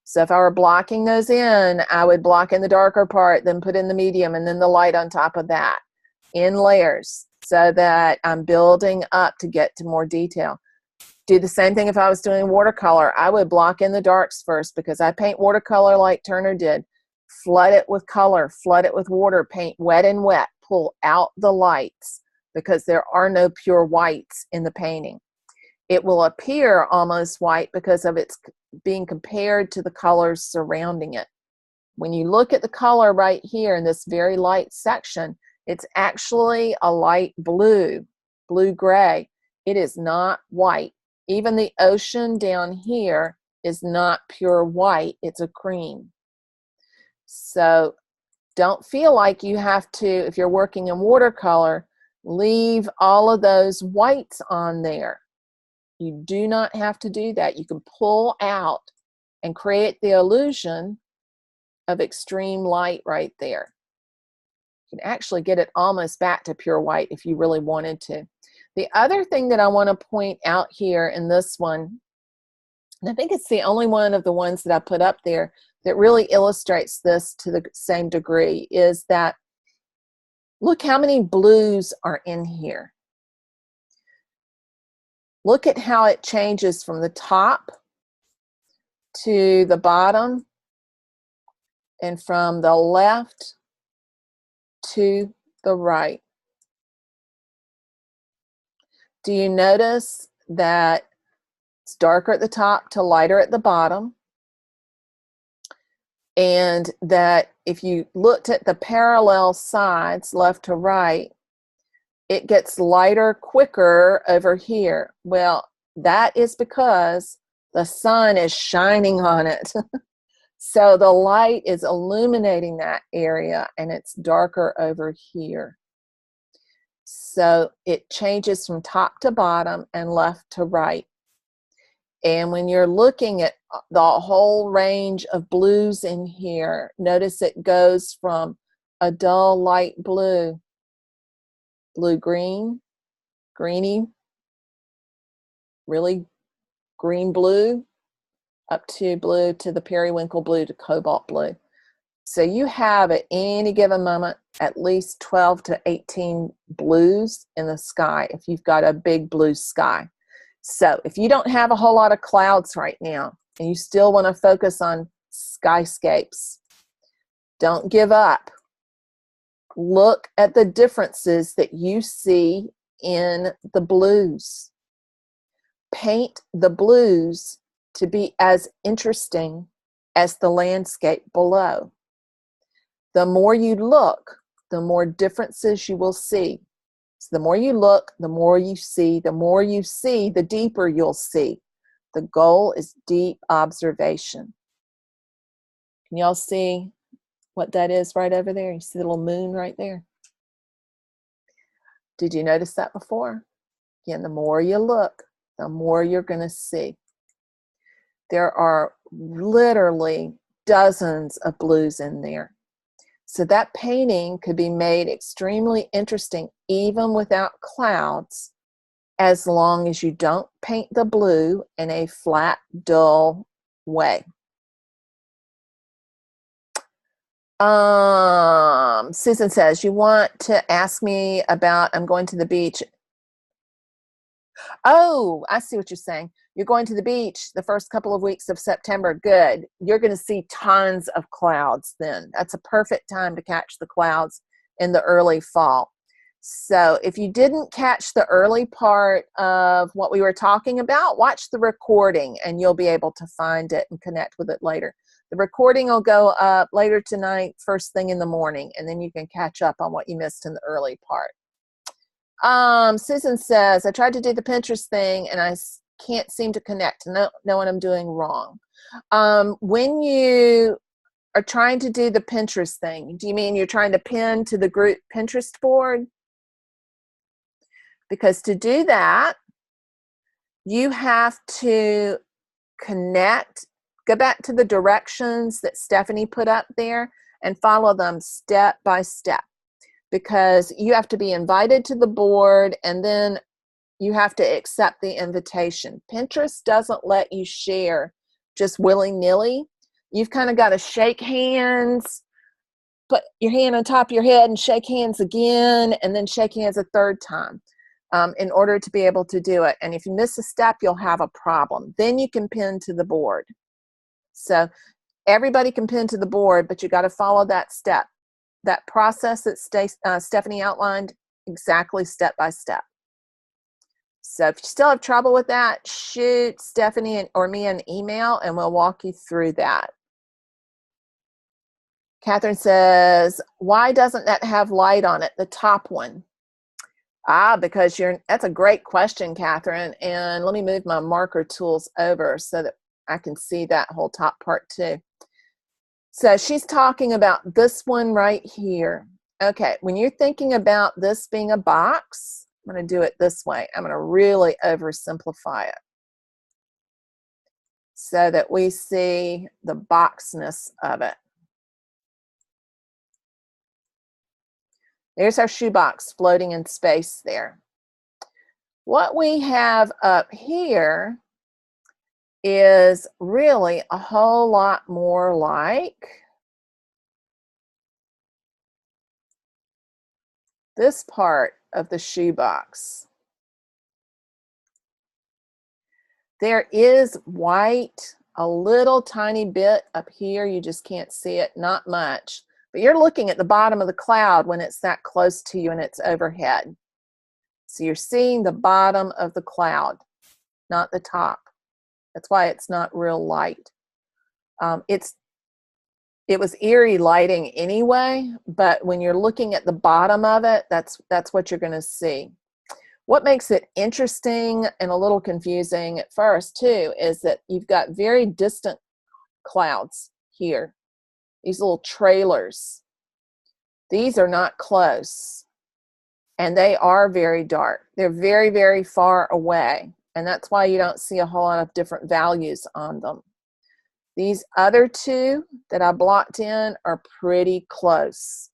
So if I were blocking those in, I would block in the darker part, then put in the medium, and then the light on top of that in layers, so that I'm building up to get to more detail. Do the same thing if I was doing watercolor. I would block in the darks first, because I paint watercolor like Turner did. Flood it with color, flood it with water, paint wet and wet, pull out the lights, because there are no pure whites in the painting. it will appear almost white because of its being compared to the colors surrounding it. When you look at the color right here in this very light section, it's actually a light blue, blue-gray. It is not white. Even the ocean down here is not pure white, it's a cream. So don't feel like you have to, if you're working in watercolor, leave all of those whites on there. You do not have to do that. You can pull out and create the illusion of extreme light right there. You can actually get it almost back to pure white if you really wanted to. The other thing that I want to point out here in this one, and I think it's the only one of the ones that I put up there that really illustrates this to the same degree, is that look how many blues are in here. Look at how it changes from the top to the bottom and from the left to the right. Do you notice that it's darker at the top to lighter at the bottom? And that if you looked at the parallel sides, left to right, it gets lighter quicker over here. Well, that is because the sun is shining on it. So the light is illuminating that area and it's darker over here. So it changes from top to bottom and left to right. And when you're looking at the whole range of blues in here, notice it goes from a dull light blue, blue-green, greeny, really green blue, up to blue to the periwinkle blue to cobalt blue. So you have at any given moment at least 12 to 18 blues in the sky if you've got a big blue sky. So if you don't have a whole lot of clouds right now and you still want to focus on skyscapes, don't give up. Look at the differences that you see in the blues. Paint the blues to be as interesting as the landscape below. The more you look, the more differences you will see. So the more you look, the more you see. The more you see, the deeper you'll see. The goal is deep observation. Can y'all see what that is right over there? You see the little moon right there? Did you notice that before? Again, the more you look, the more you're going to see. There are literally dozens of blues in there. So that painting could be made extremely interesting even without clouds, as long as you don't paint the blue in a flat, dull way. Susan says, you want to ask me about, I'm going to the beach. Oh, I see what you're saying. You're going to the beach the first couple of weeks of September. Good. You're going to see tons of clouds then. That's a perfect time to catch the clouds in the early fall. So if you didn't catch the early part of what we were talking about, watch the recording and you'll be able to find it and connect with it later. The recording will go up later tonight, first thing in the morning, and then you can catch up on what you missed in the early part. Susan says, I tried to do the Pinterest thing and I can't seem to connect. Know what I'm doing wrong. When you are trying to do the Pinterest thing, do you mean you're trying to pin to the group Pinterest board? Because to do that, you have to connect, go back to the directions that Stephanie put up there and follow them step by step. Because you have to be invited to the board and then you have to accept the invitation. Pinterest doesn't let you share just willy-nilly. You've kind of got to shake hands, put your hand on top of your head and shake hands again, and then shake hands a third time in order to be able to do it. And if you miss a step, you'll have a problem. Then you can pin to the board. So everybody can pin to the board, but you got to follow that step. That process that Stephanie outlined exactly step by step. So if you still have trouble with that, shoot Stephanie or me an email and we'll walk you through that. Catherine says, why doesn't that have light on it, the top one? Because that's a great question, Catherine. And let me move my marker tools over so that I can see that whole top part too. So she's talking about this one right here. Okay, when you're thinking about this being a box, I'm going to do it this way. I'm going to really oversimplify it so that we see the boxness of it. There's our shoebox floating in space there. What we have up here is really a whole lot more like this part of the shoebox. There is white, a little tiny bit up here. You just can't see it, not much. But you're looking at the bottom of the cloud when it's that close to you and it's overhead. So you're seeing the bottom of the cloud, not the top. That's why it's not real light. It was eerie lighting anyway, but when you're looking at the bottom of it, that's what you're going to see. What makes it interesting and a little confusing at first too is that you've got very distant clouds here. These little trailers. These are not close. And they are very dark. They're very, very far away. And that's why you don't see a whole lot of different values on them. These other two that I blocked in are pretty close.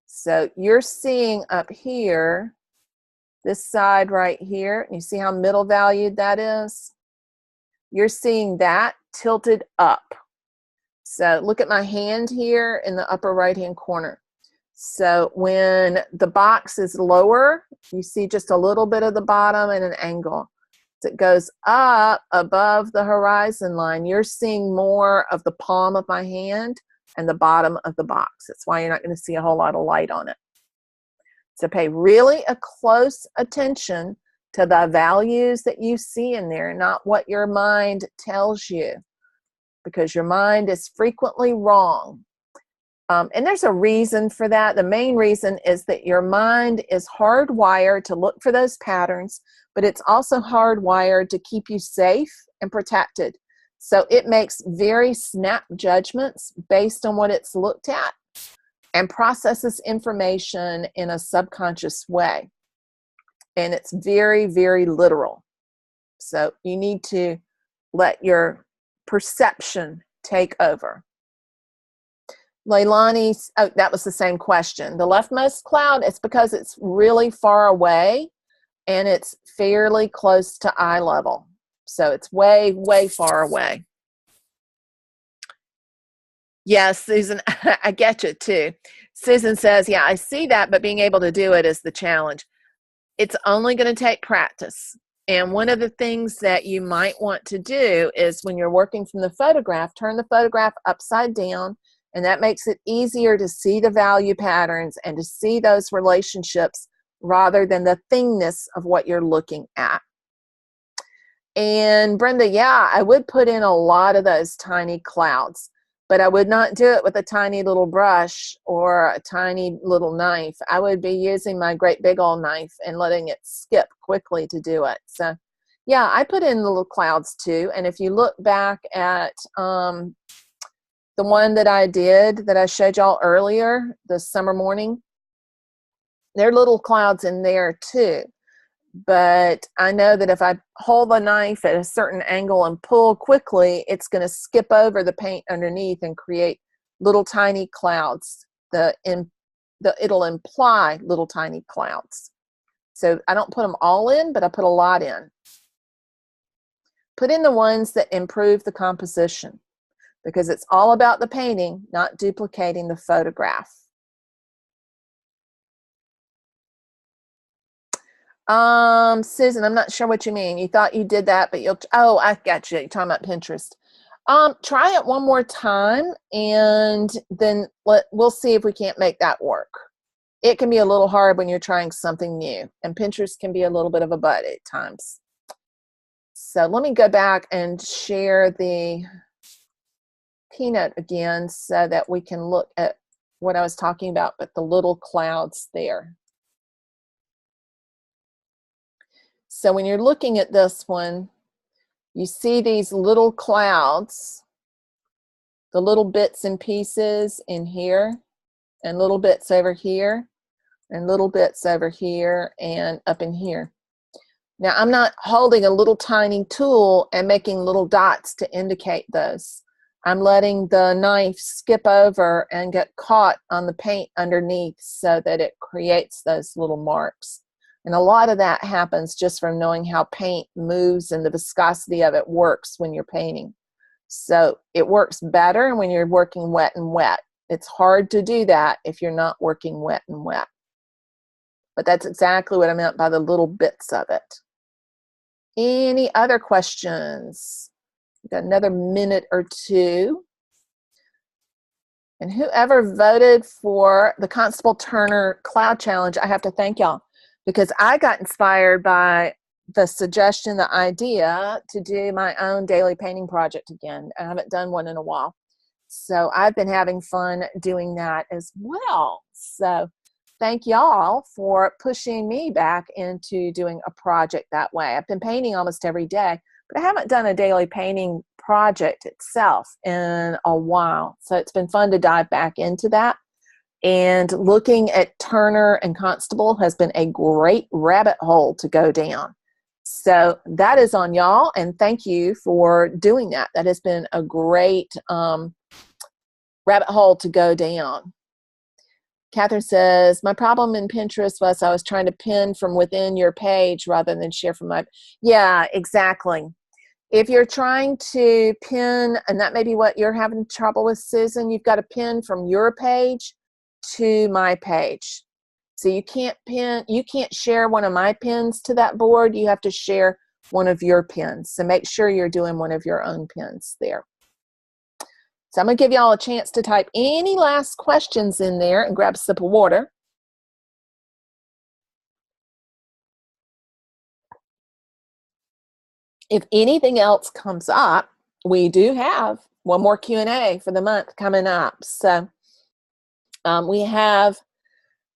So you're seeing up here, this side right here, and you see how middle valued that is? You're seeing that tilted up. So look at my hand here in the upper right-hand corner. So when the box is lower, you see just a little bit of the bottom and an angle. As it goes up above the horizon line, you're seeing more of the palm of my hand and the bottom of the box. That's why you're not going to see a whole lot of light on it. So pay really a close attention to the values that you see in there, not what your mind tells you, because your mind is frequently wrong. And there's a reason for that. The main reason is that your mind is hardwired to look for those patterns, but it's also hardwired to keep you safe and protected. So it makes very snap judgments based on what it's looked at and processes information in a subconscious way. And it's very, very literal. So you need to let your perception take over. Leilani, oh, that was the same question. The leftmost cloud, it's because it's really far away and it's fairly close to eye level. So it's way, way far away. Yes, Susan, I get you too. Susan says, yeah, I see that, but being able to do it is the challenge. It's only going to take practice. And one of the things that you might want to do is when you're working from the photograph, turn the photograph upside down, and that makes it easier to see the value patterns and to see those relationships rather than the thingness of what you're looking at. And Brenda, yeah, I would put in a lot of those tiny clouds, but I would not do it with a tiny little brush or a tiny little knife. I would be using my great big old knife and letting it skip quickly to do it. So yeah, I put in little clouds too. And if you look back at the one that I did that I showed y'all earlier, the summer morning, there are little clouds in there too. But I know that if I hold the knife at a certain angle and pull quickly, it's going to skip over the paint underneath and create little tiny clouds. It'll imply little tiny clouds. So I don't put them all in, but I put a lot in. Put in the ones that improve the composition, because it's all about the painting, not duplicating the photograph. Susan, I'm not sure what you mean. You thought you did that, but oh, I got you. You're talking about Pinterest. Try it one more time, and then we'll see if we can't make that work. it can be a little hard when you're trying something new, and Pinterest can be a little bit of a butt at times. So let me go back and share the keynote again so that we can look at what I was talking about with the little clouds there. So when you're looking at this one, you see these little clouds, the little bits and pieces in here, and little bits over here, and little bits over here, and up in here. Now, I'm not holding a little tiny tool and making little dots to indicate those. I'm letting the knife skip over and get caught on the paint underneath so that it creates those little marks. And a lot of that happens just from knowing how paint moves and the viscosity of it works when you're painting. So it works better when you're working wet and wet. It's hard to do that if you're not working wet and wet. But that's exactly what I meant by the little bits of it. Any other questions? We've got another minute or two. And whoever voted for the Constable Turner Cloud Challenge, I have to thank y'all, because I got inspired by the suggestion, the idea to do my own daily painting project again. I haven't done one in a while. So I've been having fun doing that as well. So thank y'all for pushing me back into doing a project that way. I've been painting almost every day, but I haven't done a daily painting project itself in a while. So it's been fun to dive back into that. And looking at Turner and Constable has been a great rabbit hole to go down. So that is on y'all, and thank you for doing that. That has been a great rabbit hole to go down. Catherine says, my problem in Pinterest was I was trying to pin from within your page rather than share from my, yeah, exactly. If you're trying to pin, and that may be what you're having trouble with, Susan, you've got to pin from your page to my page. So you can't pin, you can't share one of my pins to that board. You have to share one of your pins. So make sure you're doing one of your own pins there. So I'm going to give y'all a chance to type any last questions in there and grab a sip of water. If anything else comes up, we do have one more Q&A for the month coming up. So we have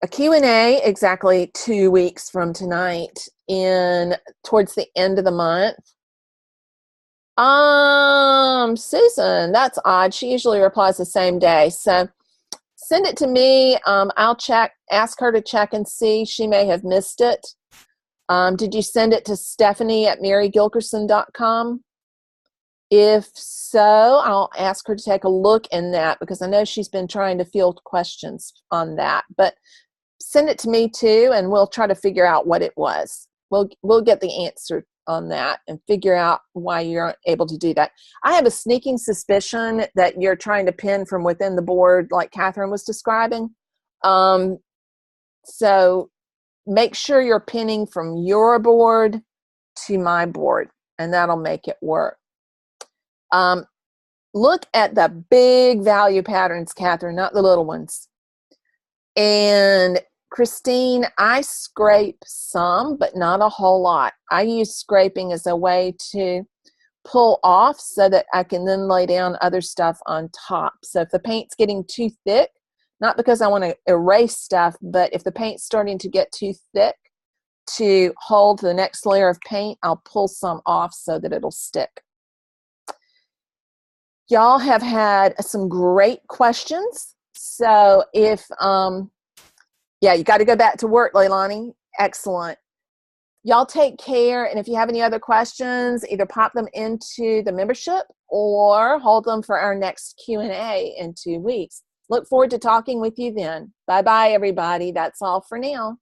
a Q&A exactly 2 weeks from tonight towards the end of the month. Susan, that's odd. She usually replies the same day. So send it to me. I'll check, ask her to check and see. She may have missed it. Did you send it to Stephanie@marygilkerson.com? If so, I'll ask her to take a look in that, because I know she's been trying to field questions on that. But send it to me too, and we'll try to figure out what it was. We'll get the answer on that and figure out why you aren't able to do that. I have a sneaking suspicion that you're trying to pin from within the board like Catherine was describing. So make sure you're pinning from your board to my board, and that'll make it work. Look at the big value patterns, Catherine, not the little ones. And Christine, I scrape some, but not a whole lot. I use scraping as a way to pull off so that I can then lay down other stuff on top. So if the paint's getting too thick, not because I want to erase stuff, but if the paint's starting to get too thick to hold the next layer of paint, I'll pull some off so that it'll stick. Y'all have had some great questions. So if, yeah, you got to go back to work, Leilani. Excellent. Y'all take care. And if you have any other questions, either pop them into the membership or hold them for our next Q&A in 2 weeks. Look forward to talking with you then. Bye-bye, everybody. That's all for now.